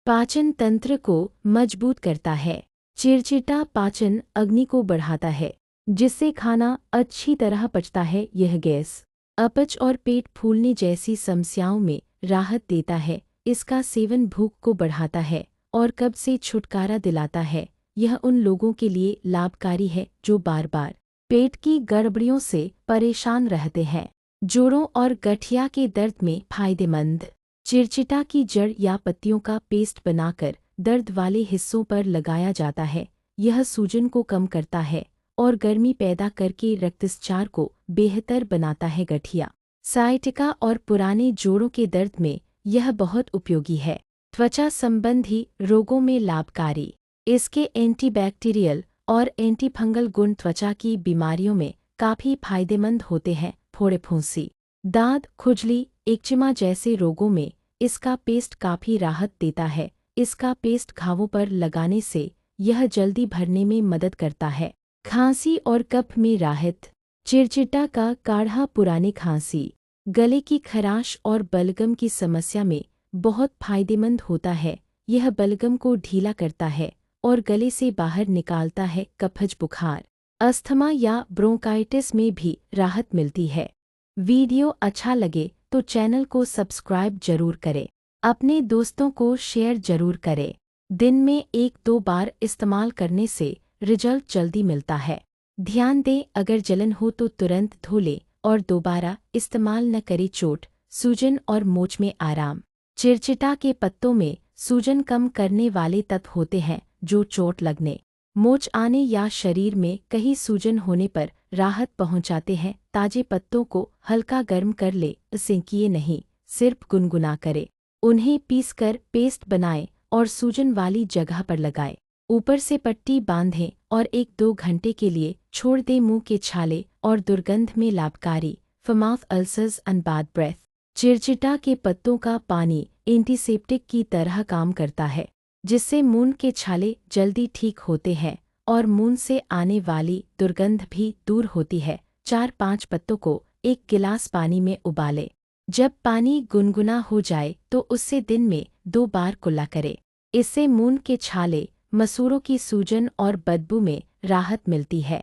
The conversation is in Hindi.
पाचन तंत्र को मजबूत करता है। चिरचिटा पाचन अग्नि को बढ़ाता है, जिससे खाना अच्छी तरह पचता है। यह गैस, अपच और पेट फूलने जैसी समस्याओं में राहत देता है। इसका सेवन भूख को बढ़ाता है और कब्ज से छुटकारा दिलाता है। यह उन लोगों के लिए लाभकारी है जो बार बार पेट की गड़बड़ियों से परेशान रहते हैं। जोड़ों और गठिया के दर्द में फायदेमंद। चिरचिटा की जड़ या पत्तियों का पेस्ट बनाकर दर्द वाले हिस्सों पर लगाया जाता है। यह सूजन को कम करता है और गर्मी पैदा करके रक्तचाप को बेहतर बनाता है। गठिया, साइटिका और पुराने जोड़ों के दर्द में यह बहुत उपयोगी है। त्वचा संबंधी रोगों में लाभकारी। इसके एंटीबैक्टीरियल और एंटीफंगल गुण त्वचा की बीमारियों में काफ़ी फायदेमंद होते हैं। फोड़े फुंसी, दाद, खुजली, एक्जिमा जैसे रोगों में इसका पेस्ट काफ़ी राहत देता है। इसका पेस्ट घावों पर लगाने से यह जल्दी भरने में मदद करता है। खांसी और कफ में राहत। चिरचिटा का काढ़ा पुराने खांसी, गले की खराश और बलगम की समस्या में बहुत फायदेमंद होता है। यह बलगम को ढीला करता है और गले से बाहर निकालता है। कफज, बुखार, अस्थमा या ब्रोंकाइटिस में भी राहत मिलती है। वीडियो अच्छा लगे तो चैनल को सब्सक्राइब जरूर करें। अपने दोस्तों को शेयर जरूर करें। दिन में 1-2 बार इस्तेमाल करने से रिजल्ट जल्दी मिलता है। ध्यान दें, अगर जलन हो तो तुरंत धो लें और दोबारा इस्तेमाल न करें। चोट, सूजन और मोच में आराम। चिरचिटा के पत्तों में सूजन कम करने वाले तत्व होते हैं जो चोट लगने, मोच आने या शरीर में कहीं सूजन होने पर राहत पहुंचाते हैं। ताजे पत्तों को हल्का गर्म कर ले, सेंकिए नहीं, सिर्फ गुनगुना करें। उन्हें पीसकर पेस्ट बनाएं और सूजन वाली जगह पर लगाएं। ऊपर से पट्टी बांधें और 1-2 घंटे के लिए छोड़ दें। मुंह के छाले और दुर्गंध में लाभकारी। For mouth ulcers and bad breath. चिरचिटा के पत्तों का पानी एंटीसेप्टिक की तरह काम करता है, जिससे मुंह के छाले जल्दी ठीक होते हैं और मुंह से आने वाली दुर्गंध भी दूर होती है। 4-5 पत्तों को 1 गिलास पानी में उबालें। जब पानी गुनगुना हो जाए तो उससे दिन में 2 बार कुल्ला करें। इससे मुंह के छाले, मसूड़ों की सूजन और बदबू में राहत मिलती है।